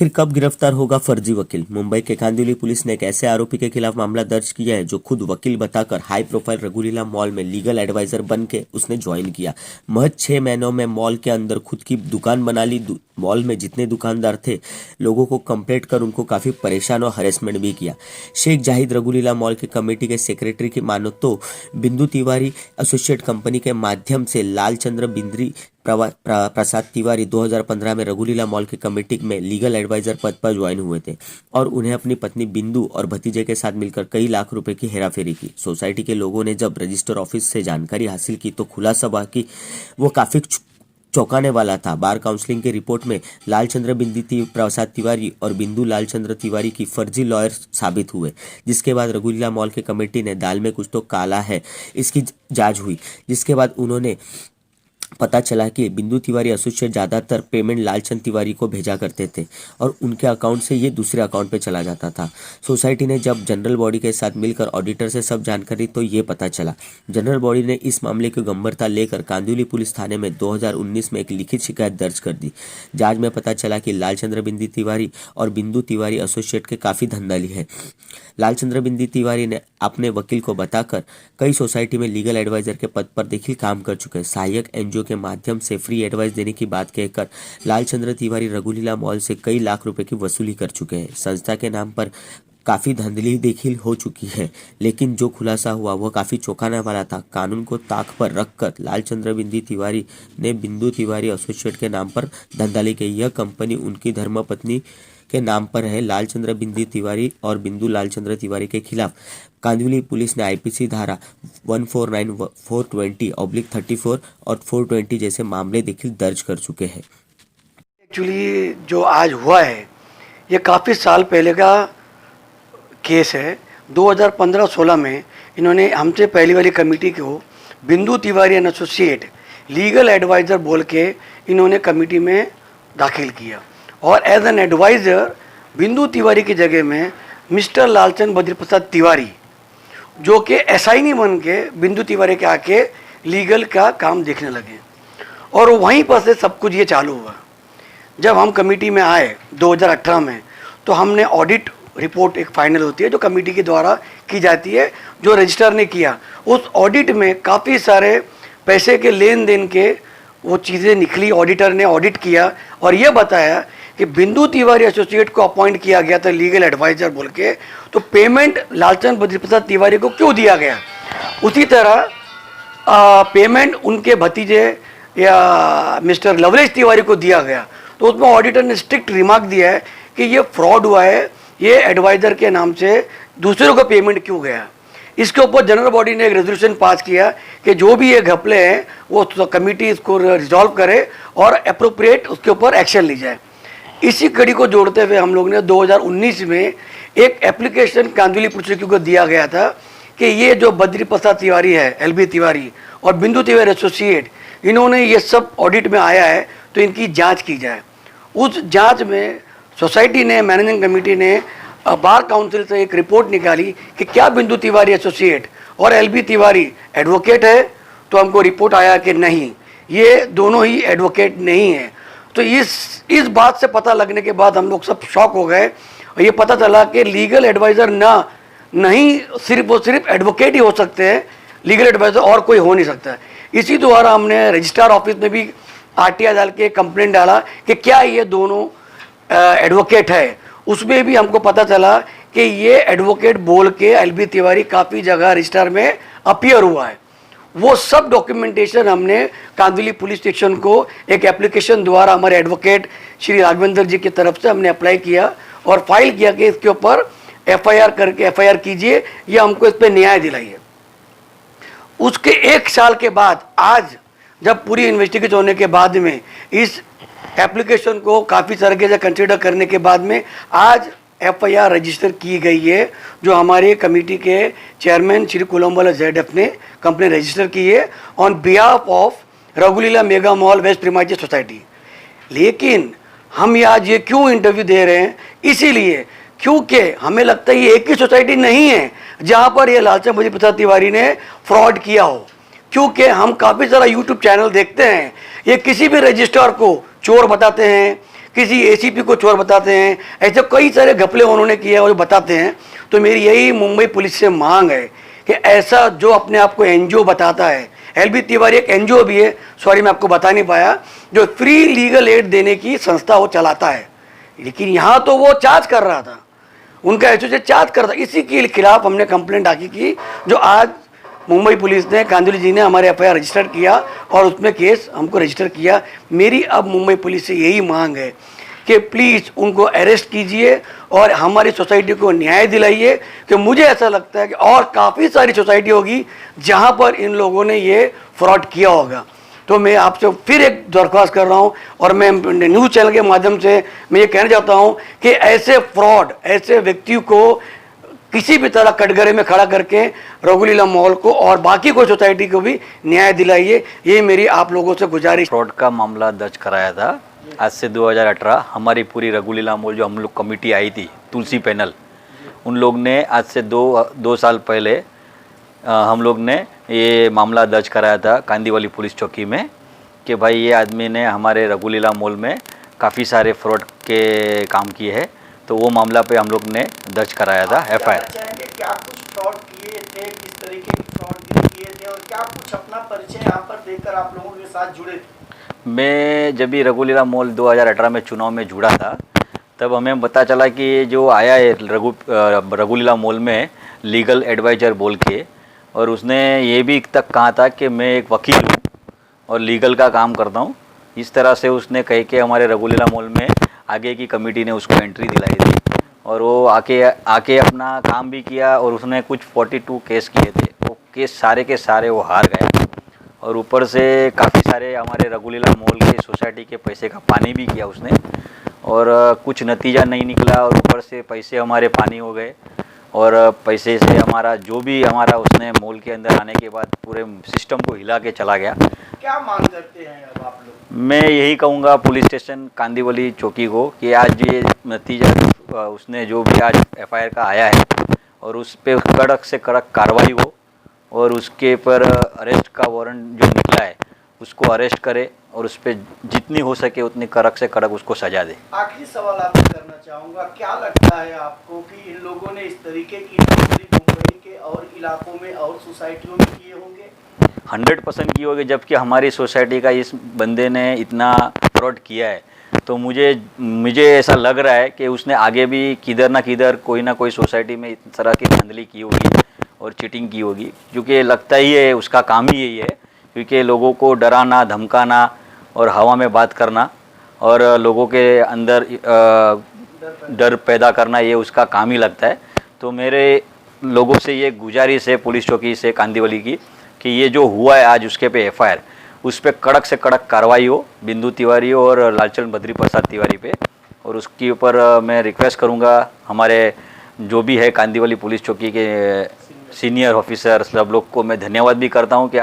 आखिर कब गिरफ्तार होगा फर्जी वकील? मुंबई के कांदिवली पुलिस ने एक ऐसे आरोपी के खिलाफ मामला दर्ज किया है जो खुद वकील बताकर हाई प्रोफाइल रघुलीला मॉल में लीगल एडवाइजर बन के उसने ज्वाइन किया। महज 6 महीनों में मॉल के अंदर खुद की दुकान बना ली। मॉल में जितने दुकानदार थे, लोगों को कंप्लेंट कर उनको काफी परेशान और हरेसमेंट भी किया। शेख जाहिद रघुलीला मॉल के कमेटी के सेक्रेटरी की मानो तो बिंदु तिवारी एसोसिएट कंपनी के माध्यम से लालचंद्र बिंद्री प्रसाद तिवारी 2015 में रघुलीला मॉल की कमेटी में लीगल एडवाइजर पद पर ज्वाइन हुए थे और उन्हें अपनी पत्नी बिंदु और भतीजे के साथ मिलकर कई लाख रुपए की हेराफेरी की। सोसाइटी के लोगों ने जब रजिस्टर ऑफिस से जानकारी हासिल की तो खुलासा हुआ कि वो काफी चौंकाने वाला था। बार काउंसिलिंग की रिपोर्ट में लालचंद्र बिंदी प्रसाद तिवारी और बिंदु लालचंद्र तिवारी की फर्जी लॉयर साबित हुए, जिसके बाद रघुलीला मॉल की कमेटी ने दाल में कुछ तो काला है इसकी जांच हुई, जिसके बाद उन्होंने पता चला कि बिंदु तिवारी एसोसिएट ज़्यादातर पेमेंट लालचंद तिवारी को भेजा करते थे और उनके अकाउंट से ये दूसरे अकाउंट पे चला जाता था। सोसाइटी ने जब जनरल बॉडी के साथ मिलकर ऑडिटर से सब जानकारी तो ये पता चला। जनरल बॉडी ने इस मामले की गंभीरता लेकर कांदिवली पुलिस थाने में 2019 में एक लिखित शिकायत दर्ज कर दी। जांच में पता चला कि लालचंद्र बिंदी तिवारी और बिंदु तिवारी एसोसिएट के काफ़ी धंधली है। लालचंद्र बिंदी तिवारी ने अपने वकील को बताकर कई सोसाइटी में लीगल एडवाइजर के पद पर देखिए काम कर चुके हैं। सहायक एनजीओ के माध्यम से फ्री एडवाइस देने की बात कहकर लालचंद्र तिवारी रघुलीला मॉल से कई लाख रुपए की वसूली कर चुके हैं। संस्था के नाम पर काफी धांधली देखिल हो चुकी है, लेकिन जो खुलासा हुआ वह काफी चौंकाने वाला था। कानून को ताक पर रखकर लालचंद्र बिंदी तिवारी ने बिंदु तिवारी एसोसिएट के नाम पर धंधाली की। यह कंपनी उनकी धर्मपत्नी के नाम पर है। लालचंद्र बिंदी तिवारी और बिंदु लालचंद्र तिवारी के खिलाफ कांदिवली पुलिस ने आईपीसी धारा 149, 420/34 और 420 जैसे मामले देखिल दर्ज कर चुके हैं। एक्चुअली जो आज हुआ है ये काफ़ी साल पहले का केस है। 2015-16 में इन्होंने हमसे पहली वाली कमेटी को Bindu Tiwari and associate legal adviser बोल के इन्होंने कमेटी में दाखिल किया और एज एन एडवाइज़र बिंदु तिवारी की जगह में मिस्टर लालचंद बद्री प्रसाद तिवारी जो कि एसआई बन के बिंदु तिवारी के आके लीगल का काम देखने लगे और वहीं पर से सब कुछ ये चालू हुआ। जब हम कमेटी में आए 2018 में तो हमने ऑडिट रिपोर्ट एक फाइनल होती है जो कमेटी के द्वारा की जाती है, जो रजिस्टर ने किया। उस ऑडिट में काफ़ी सारे पैसे के लेन देन के वो चीज़ें निकली। ऑडिटर ने ऑडिट किया और ये बताया कि बिंदु तिवारी एसोसिएट को अपॉइंट किया गया था लीगल एडवाइज़र बोल के, तो पेमेंट लालचंद बद्री प्रसाद तिवारी को क्यों दिया गया। उसी तरह पेमेंट उनके भतीजे या मिस्टर लवलेश तिवारी को दिया गया। तो उसमें ऑडिटर ने स्ट्रिक्ट रिमार्क दिया है कि ये फ्रॉड हुआ है, ये एडवाइज़र के नाम से दूसरों को पेमेंट क्यों गया। इसके ऊपर जनरल बॉडी ने एक रेजोल्यूशन पास किया कि जो भी ये घपले हैं वो कमेटी इसको रिजॉल्व करे और अप्रोप्रिएट उसके ऊपर एक्शन ली जाए। इसी कड़ी को जोड़ते हुए हम लोग ने 2019 में एक एप्लीकेशन कांदिवली पुलिस को दिया गया था कि ये जो बद्री प्रसाद तिवारी है, एलबी तिवारी और बिंदु तिवारी एसोसिएट, इन्होंने ये सब ऑडिट में आया है तो इनकी जांच की जाए। उस जांच में सोसाइटी ने, मैनेजिंग कमेटी ने बार काउंसिल से एक रिपोर्ट निकाली कि क्या बिंदु तिवारी एसोसिएट और एलबी तिवारी एडवोकेट है। तो हमको रिपोर्ट आया कि नहीं, ये दोनों ही एडवोकेट नहीं है। तो इस बात से पता लगने के बाद हम लोग सब शॉक हो गए और ये पता चला कि लीगल एडवाइज़र नहीं सिर्फ वो सिर्फ एडवोकेट ही हो सकते हैं, लीगल एडवाइज़र और कोई हो नहीं सकता। इसी द्वारा हमने रजिस्ट्रार ऑफिस में भी आरटीआई डाल के कंप्लेंट डाला कि क्या ये दोनों एडवोकेट है। उसमें भी हमको पता चला कि ये एडवोकेट बोल के एलबी तिवारी काफ़ी जगह रजिस्टर में अपीयर हुआ है। वो सब डॉक्यूमेंटेशन हमने कांदिवली पुलिस स्टेशन को एक एप्लीकेशन द्वारा हमारे एडवोकेट श्री राघवेंद्र जी की तरफ से हमने अप्लाई किया और फाइल किया कि इसके ऊपर एफआईआर कीजिए या हमको इस पर न्याय दिलाइए। उसके 1 साल के बाद आज जब पूरी इन्वेस्टिगेशन होने के बाद में इस एप्लीकेशन को काफ़ी तरह से कंसिडर करने के बाद में आज एफआईआर रजिस्टर की गई है, जो हमारे कमेटी के चेयरमैन श्री कुलम्बला ZF ने कंप्लेन रजिस्टर की है ऑन बिहाफ ऑफ रघुलीला mega mall west premises society. लेकिन हम आज ये क्यों इंटरव्यू दे रहे हैं, इसीलिए क्योंकि हमें लगता है ये एक ही सोसाइटी नहीं है जहाँ पर ये लालचंद बद्री प्रसाद तिवारी ने फ्रॉड किया हो। क्योंकि हम काफ़ी सारा यूट्यूब चैनल देखते हैं, ये किसी भी रजिस्ट्रार को चोर बताते हैं, किसी एसीपी को चोर बताते हैं, ऐसे कई सारे घपले उन्होंने किए और बताते हैं। तो मेरी यही मुंबई पुलिस से मांग है कि ऐसा जो अपने आप को एनजीओ बताता है, एलबी तिवारी एक एनजीओ भी है, सॉरी मैं आपको बता नहीं पाया, जो फ्री लीगल एड देने की संस्था वो चलाता है, लेकिन यहाँ तो वो चार्ज कर रहा था, उनका एसोसिएट चार्ज कर रहा था। इसी के खिलाफ हमने कंप्लेंट आगे की, जो आज मुंबई पुलिस ने, कांदिवली जी ने हमारे एफआईआर रजिस्टर किया और उसमें केस हमको रजिस्टर किया। मेरी अब मुंबई पुलिस से यही मांग है कि प्लीज़ उनको अरेस्ट कीजिए और हमारी सोसाइटी को न्याय दिलाइए, कि मुझे ऐसा लगता है कि और काफ़ी सारी सोसाइटी होगी जहां पर इन लोगों ने ये फ्रॉड किया होगा। तो मैं आपसे फिर एक दरख्वास्त कर रहा हूं और मैं न्यूज़ चैनल के माध्यम से मैं ये कहना चाहता हूं कि ऐसे फ्रॉड, ऐसे व्यक्तियों को किसी भी तरह कटघरे में खड़ा करके रघुलीला मॉल को और बाकी कोई सोसाइटी को भी न्याय दिलाइए, ये मेरी आप लोगों से गुजारिश। फ्रॉड का मामला दर्ज कराया था आज से 2018। हमारी पूरी रघुलीला मॉल जो हम लोग कमेटी आई थी, तुलसी पैनल, उन लोग ने आज से दो साल पहले हम लोग ने ये मामला दर्ज कराया था कांदीवली पुलिस चौकी में कि भाई ये आदमी ने हमारे रघुलीला मॉल में काफ़ी सारे फ्रॉड के काम किए हैं। तो वो मामला पे हम लोग ने दर्ज कराया था एफआईआर। चाहेंगे क्या कुछ फ्रॉड किए थे, किस तरीके के फ्रॉड किए थे और क्या कुछ अपना परिचय यहाँ पर देकर आप लोगों के साथ जुड़े थे? मैं जब भी रघुलीला मॉल 2018 में चुनाव में जुड़ा था, तब हमें पता चला कि ये जो आया है रघुलीला मॉल में लीगल एडवाइज़र बोल के, और उसने ये भी तक कहा था कि मैं एक वकील हूँ और लीगल का काम करता हूँ। इस तरह से उसने कह के हमारे रघुलीला मॉल में आगे की कमेटी ने उसको एंट्री दिलाई थी और वो आके अपना काम भी किया और उसने कुछ 42 केस किए थे। वो केस सारे के सारे वो हार गया और ऊपर से काफ़ी सारे हमारे रघुलीला मॉल के सोसाइटी के पैसे का पानी भी किया उसने और कुछ नतीजा नहीं निकला और ऊपर से पैसे हमारे पानी हो गए और पैसे से हमारा जो भी हमारा उसने मॉल के अंदर आने के बाद पूरे सिस्टम को हिला के चला गया। क्या मांग करते हैं अब आप लोग? मैं यही कहूँगा पुलिस स्टेशन कांदीवली चौकी को कि आज ये नतीजा उसने जो भी आज एफआईआर का आया है और उस पर कड़क से कड़क कार्रवाई हो और उसके पर अरेस्ट का वारंट जो निकला है उसको अरेस्ट करे और उस पर जितनी हो सके उतनी कड़क से कड़क उसको सजा दे। आखिरी सवाल आपसे करना चाहूँगा, क्या लगता है आपको कि इन लोगों ने इस तरीके की नौकरी मुंबई के और इलाकों में और सोसाइटियों में किए होंगे? 100% की होगी, जबकि हमारी सोसाइटी का इस बंदे ने इतना फ्रॉड किया है। तो मुझे ऐसा लग रहा है कि उसने आगे भी किधर ना किधर कोई ना कोई सोसाइटी में इस तरह की धांधली की होगी और चीटिंग की होगी, क्योंकि लगता ही है उसका काम ही यही है, क्योंकि लोगों को डराना, धमकाना और हवा में बात करना और लोगों के अंदर डर पैदा करना, ये उसका काम ही लगता है। तो मेरे लोगों से ये गुजारिश है पुलिस चौकी से कांदीवली की कि ये जो हुआ है आज उसके पे एफआईआर, उस पर कड़क से कड़क कार्रवाई हो बिंदु तिवारी और लालचंद बद्री प्रसाद तिवारी पे। और उसके ऊपर मैं रिक्वेस्ट करूँगा हमारे जो भी है कांदीवली पुलिस चौकी के सीनियर ऑफिसर सब लोग को मैं धन्यवाद भी करता हूँ कि